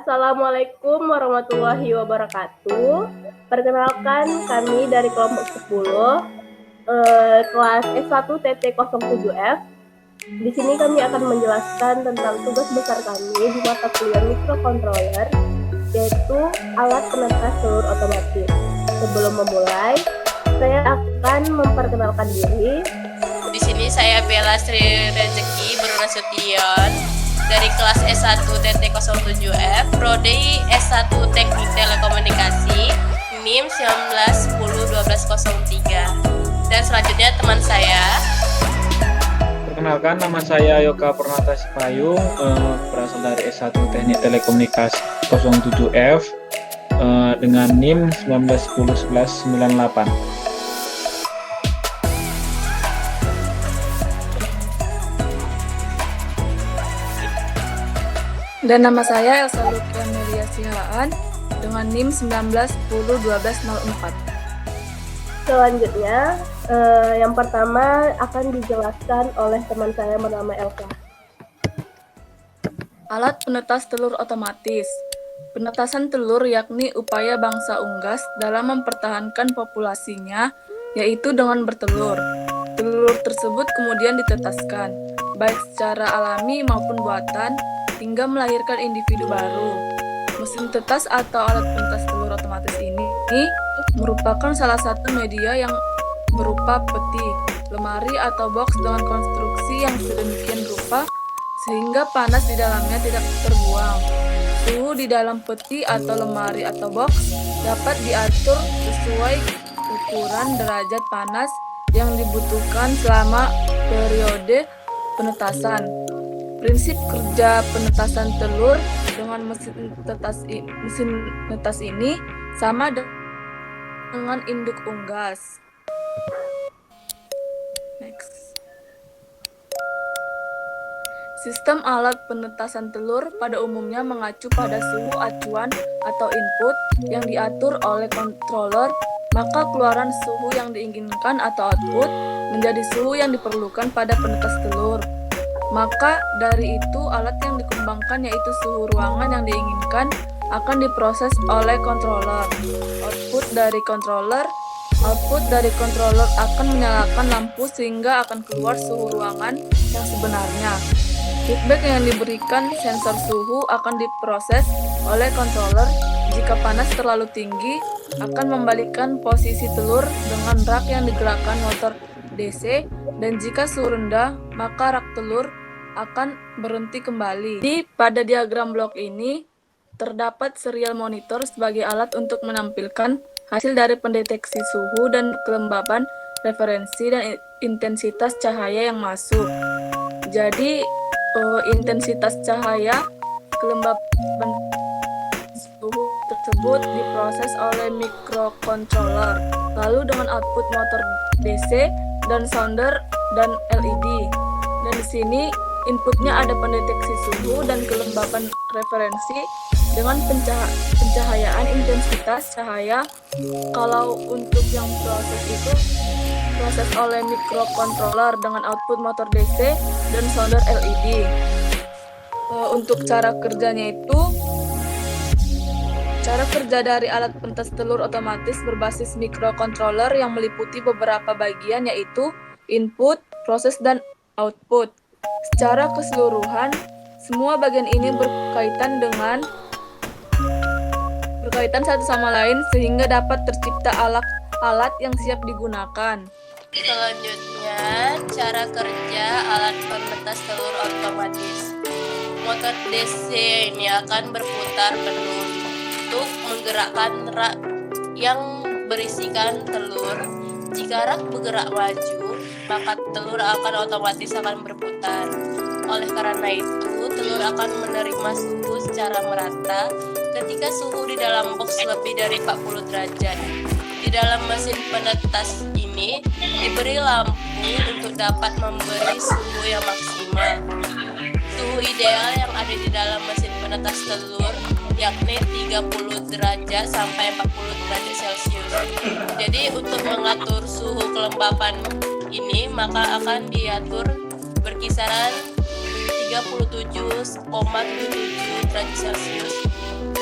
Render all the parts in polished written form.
Assalamualaikum warahmatullahi wabarakatuh. Perkenalkan kami dari kelompok 10 kelas S1 TT07F. Di sini kami akan menjelaskan tentang tugas besar kami di mata kuliah mikrocontroller, yaitu alat penetas telur otomatis. Sebelum memulai, saya akan memperkenalkan diri. Di sini saya Bella Sri Rezeki Brunasution dari kelas S1 TT07F, Prodi S1 Teknik Telekomunikasi, NIM 19101203. Dan selanjutnya teman saya. Perkenalkan, nama saya Yoga Pernata Sipayung, berasal dari S1 Teknik Telekomunikasi 07F dengan NIM 19101198. Dan nama saya Elsa Lukia Melia Sihaan dengan NIM 19101204. Selanjutnya, yang pertama akan dijelaskan oleh teman saya bernama Elsa. Alat penetas telur otomatis. Penetasan telur yakni upaya bangsa unggas dalam mempertahankan populasinya, yaitu dengan bertelur. Telur tersebut kemudian ditetaskan, baik secara alami maupun buatan, hingga melahirkan individu baru. Mesin tetas atau alat penetas telur otomatis ini merupakan salah satu media yang berupa peti, lemari atau box dengan konstruksi yang sedemikian rupa sehingga panas di dalamnya tidak terbuang. Suhu di dalam peti atau lemari atau box dapat diatur sesuai ukuran derajat panas yang dibutuhkan selama periode penetasan. Prinsip kerja penetasan telur dengan mesin netas ini sama dengan induk unggas. Next. Sistem alat penetasan telur pada umumnya mengacu pada suhu acuan atau input yang diatur oleh controller, maka keluaran suhu yang diinginkan atau output menjadi suhu yang diperlukan pada penetas telur. Maka dari itu alat yang dikembangkan yaitu suhu ruangan yang diinginkan akan diproses oleh controller. Output dari controller akan menyalakan lampu sehingga akan keluar suhu ruangan yang sebenarnya. Feedback yang diberikan sensor suhu akan diproses oleh controller. Jika panas terlalu tinggi, akan membalikkan posisi telur dengan rak yang digerakkan motor DC, dan jika suhu rendah, maka rak telur akan berhenti kembali. Pada diagram blok ini, terdapat serial monitor sebagai alat untuk menampilkan hasil dari pendeteksi suhu dan kelembaban referensi dan intensitas cahaya yang masuk. Jadi, intensitas cahaya, kelembaban suhu tersebut diproses oleh microcontroller, lalu dengan output motor DC dan sounder dan LED. Dan di sini inputnya ada pendeteksi suhu dan kelembaban referensi dengan pencahayaan intensitas cahaya. Kalau untuk yang proses oleh microcontroller dengan output motor DC dan sounder LED. Untuk cara kerjanya itu, cara kerja dari alat penetas telur otomatis berbasis microcontroller yang meliputi beberapa bagian yaitu input, proses, dan output. Secara keseluruhan, semua bagian ini berkaitan satu sama lain sehingga dapat tercipta alat yang siap digunakan. Selanjutnya, cara kerja alat penetas telur otomatis. Motor DC ini akan berputar penuh untuk menggerakkan rak yang berisikan telur. Jika rak bergerak maju, maka telur otomatis akan berputar. Oleh karena itu, telur akan menerima suhu secara merata ketika suhu di dalam box lebih dari 40 derajat. Di dalam mesin penetas ini diberi lampu untuk dapat memberi suhu yang maksimal. Suhu ideal yang ada di dalam mesin penetas telur yakni 30 derajat sampai 40 derajat Celcius. Jadi untuk mengatur suhu kelembapan ini maka akan diatur berkisaran 37,77 derajat Celcius.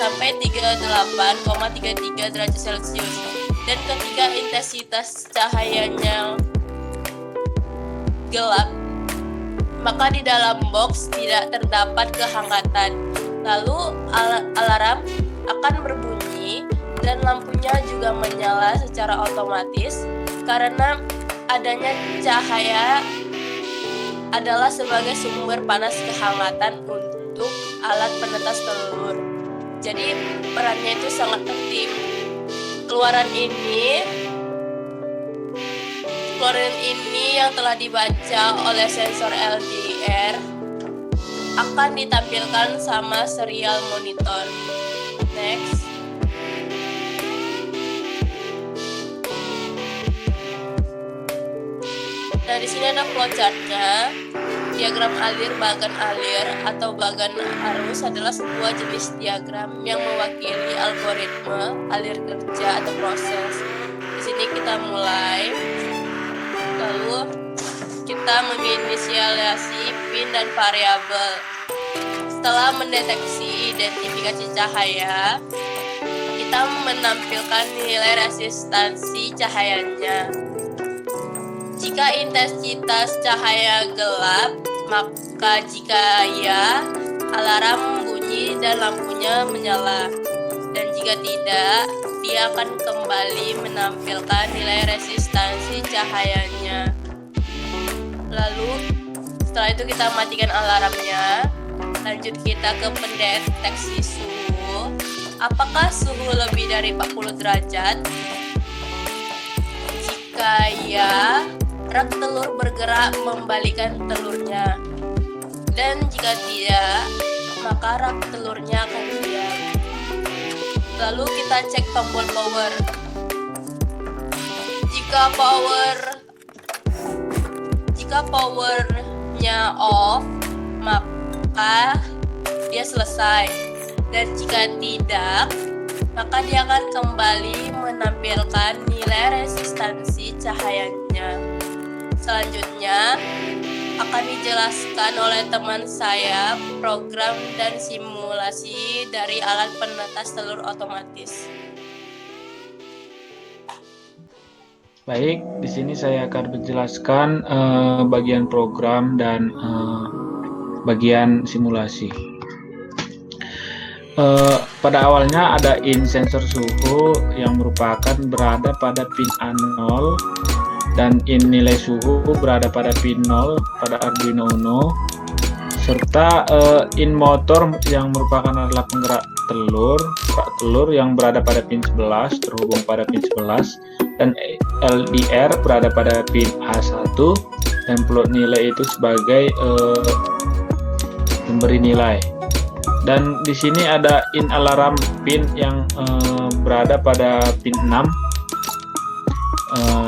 sampai 38,33 derajat Celcius. Dan ketika intensitas cahayanya gelap, maka di dalam box tidak terdapat kehangatan. Lalu alarm akan berbunyi dan lampunya juga menyala secara otomatis karena adanya cahaya adalah sebagai sumber panas kehangatan untuk alat penetas telur. Jadi perannya itu sangat penting. Keluaran ini yang telah dibaca oleh sensor LDR akan ditampilkan sama serial monitor. Next. Nah, di sini ada flowchartnya. Diagram alir bagan alir atau bagan arus adalah sebuah jenis diagram yang mewakili algoritma alir kerja atau proses. Di sini kita mulai. Lalu kita menginisialisasi pin dan variabel. Setelah mendeteksi identifikasi cahaya, kita menampilkan nilai resistansi cahayanya. Jika intensitas cahaya gelap, maka jika ya, alarm bunyi dan lampunya menyala. Dan jika tidak, dia akan kembali menampilkan nilai resistansi cahayanya. Lalu, setelah itu kita matikan alarmnya. Lanjut kita ke pendeteksi suhu. Apakah suhu lebih dari 40 derajat? Jika ya, rak telur bergerak membalikkan telurnya, dan jika tidak, maka rak telurnya akan diam. Lalu kita cek tombol power. Jika powernya off, maka dia selesai, dan jika tidak, maka dia akan kembali menampilkan nilai resistansi cahayanya. Selanjutnya akan dijelaskan oleh teman saya program dan simulasi dari alat penetas telur otomatis. Baik, di sini saya akan menjelaskan bagian program dan bagian simulasi. Pada awalnya ada in sensor suhu yang merupakan berada pada pin A0 dan in nilai suhu berada pada pin 0 pada Arduino Uno, serta in motor yang merupakan adalah penggerak telur yang berada pada pin 11 terhubung pada pin 11, dan LDR berada pada pin A1 dan plot nilai itu sebagai pemberi nilai. Dan di sini ada in alarm pin yang berada pada pin 6.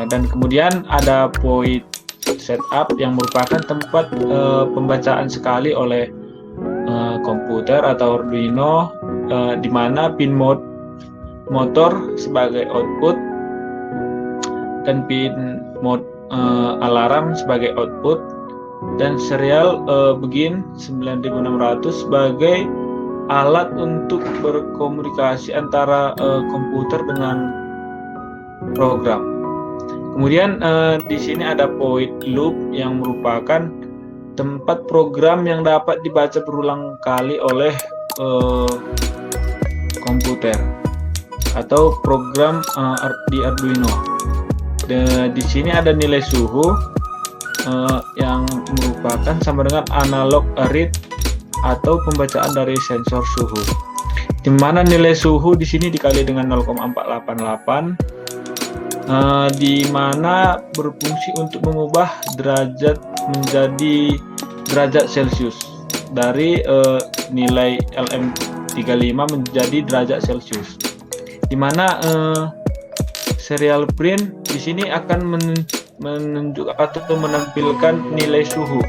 Dan kemudian ada point setup yang merupakan tempat pembacaan sekali oleh komputer atau Arduino, di mana pin motor sebagai output dan pin alarm sebagai output, dan serial begin 9600 sebagai alat untuk berkomunikasi antara komputer dengan program. Kemudian di sini ada point loop yang merupakan tempat program yang dapat dibaca berulang kali oleh komputer atau program di Arduino. Di sini ada nilai suhu yang merupakan sama dengan analog read atau pembacaan dari sensor suhu, di mana nilai suhu di sini dikali dengan 0,488. Di mana berfungsi untuk mengubah derajat menjadi derajat Celcius dari nilai LM35 menjadi derajat Celcius, di mana serial print di sini akan menunjuk atau menampilkan nilai suhu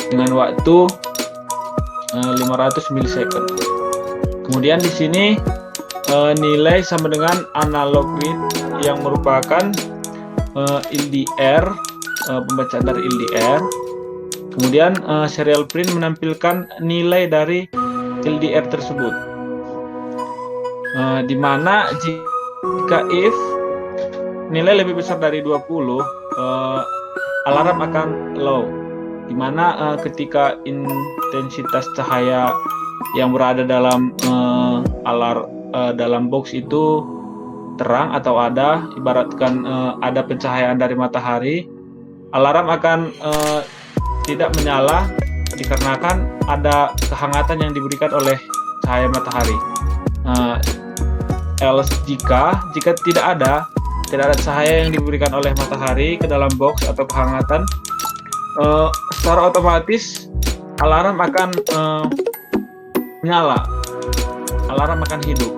dengan waktu 500 milisecond. Kemudian di sini nilai sama dengan analog read yang merupakan LDR, pembacaan dari LDR. Kemudian serial print menampilkan nilai dari LDR tersebut. di mana jika if nilai lebih besar dari 20, alarm akan low, di mana ketika intensitas cahaya yang berada dalam dalam box itu terang atau ada, ibaratkan ada pencahayaan dari matahari, alarm akan tidak menyala dikarenakan ada kehangatan yang diberikan oleh cahaya matahari. Else jika tidak ada cahaya yang diberikan oleh matahari ke dalam box atau kehangatan, secara otomatis alarm akan menyala, alarm akan hidup.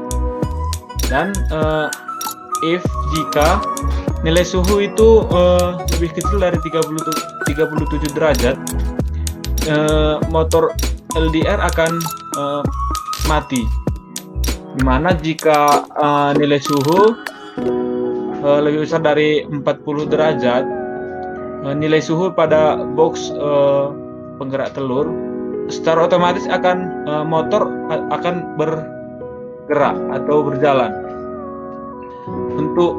Dan jika nilai suhu itu lebih kecil dari 37 derajat, motor LDR akan mati. Dimana jika nilai suhu lebih besar dari 40 derajat, nilai suhu pada box penggerak telur secara otomatis akan motor akan bergerak atau berjalan. Untuk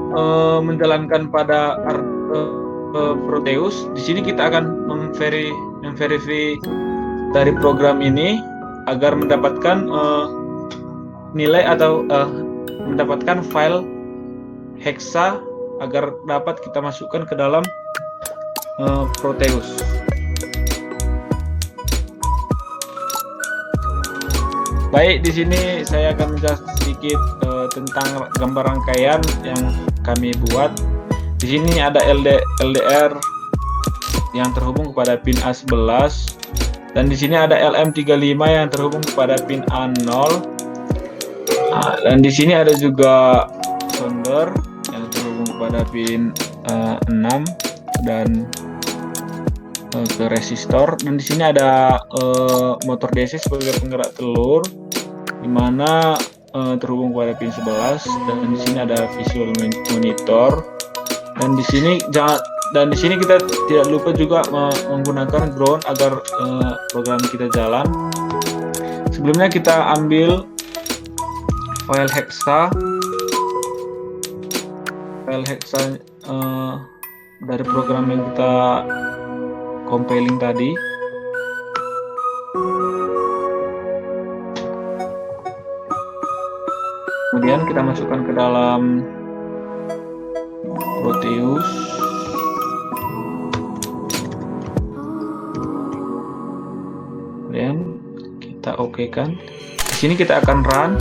menjalankan pada Proteus, di sini kita akan memverify dari program ini agar mendapatkan nilai atau mendapatkan file hexa agar dapat kita masukkan ke dalam Proteus. Baik, di sini saya akan menjelaskan sedikit tentang gambar rangkaian yang kami buat. Di sini ada LDR yang terhubung kepada pin A11, dan di sini ada LM35 yang terhubung kepada pin A0. Dan di sini ada juga sounder yang terhubung kepada pin 6 dan ke resistor. Dan di sini ada motor DC sebagai penggerak telur, di mana terhubung kepada pin 11, dan di sini ada visual monitor. Dan di sini kita tidak lupa juga menggunakan ground agar program kita jalan. Sebelumnya kita ambil file hexa dari program yang kita compiling tadi. Kemudian kita masukkan ke dalam Proteus. Kemudian kita oke-kan. Di sini kita akan run.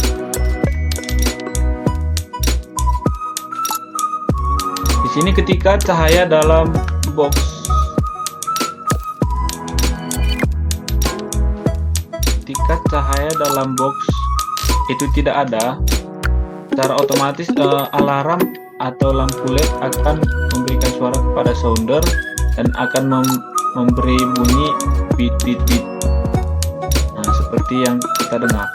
Di sini ketika cahaya dalam box itu tidak ada, secara otomatis alarm atau lampu LED akan memberikan suara kepada sounder dan akan memberi bunyi beat. Nah, seperti yang kita dengar.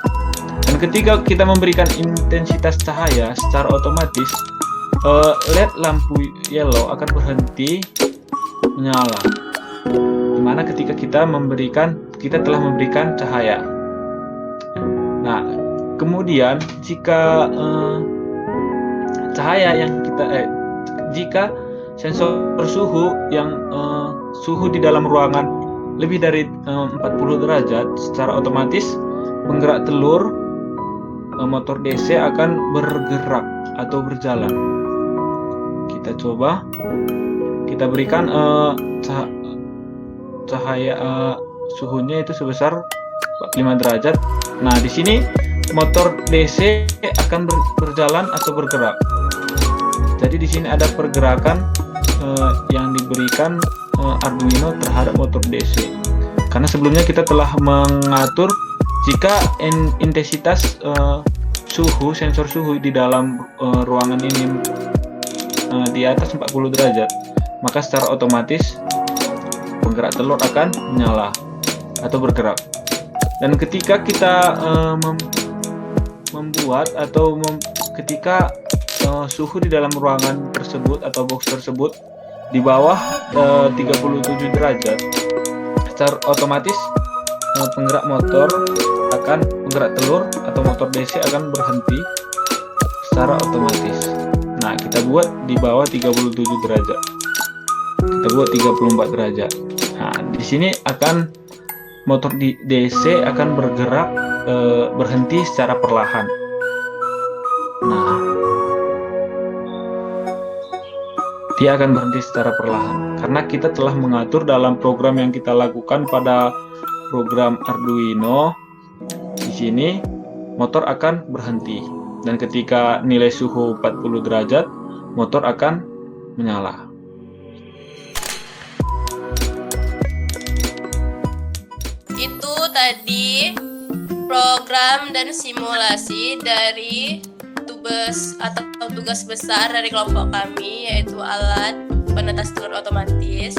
Dan ketika kita memberikan intensitas cahaya, secara otomatis LED lampu yellow akan berhenti menyala. Dimana ketika kita telah memberikan cahaya. Nah, kemudian jika jika sensor suhu yang suhu di dalam ruangan lebih dari 40 derajat, secara otomatis penggerak telur motor DC akan bergerak atau berjalan. Kita coba, kita berikan cahaya suhunya itu sebesar 45 derajat. Nah, di sini motor DC akan berjalan atau bergerak. Jadi di sini ada pergerakan yang diberikan Arduino terhadap motor DC. Karena sebelumnya kita telah mengatur jika intensitas sensor suhu di dalam ruangan ini di atas 40 derajat, maka secara otomatis penggerak telur akan menyala atau bergerak. Dan ketika kita membuat atau ketika suhu di dalam ruangan tersebut atau box tersebut di bawah 37 derajat, secara otomatis penggerak telur atau motor DC akan berhenti secara otomatis. Nah, kita buat di bawah 37 derajat. Kita buat 34 derajat. Nah, di sini akan motor di DC akan bergerak berhenti secara perlahan. Nah, dia akan berhenti secara perlahan karena kita telah mengatur dalam program yang kita lakukan pada program Arduino. Di sini motor akan berhenti dan ketika nilai suhu 40 derajat motor akan menyala. Itu tadi program dan simulasi dari tugas besar dari kelompok kami, yaitu alat penetas telur otomatis.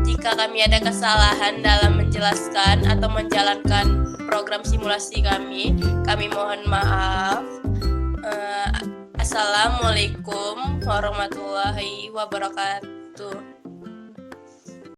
Jika kami ada kesalahan dalam menjelaskan atau menjalankan program simulasi kami mohon maaf. Assalamualaikum warahmatullahi wabarakatuh.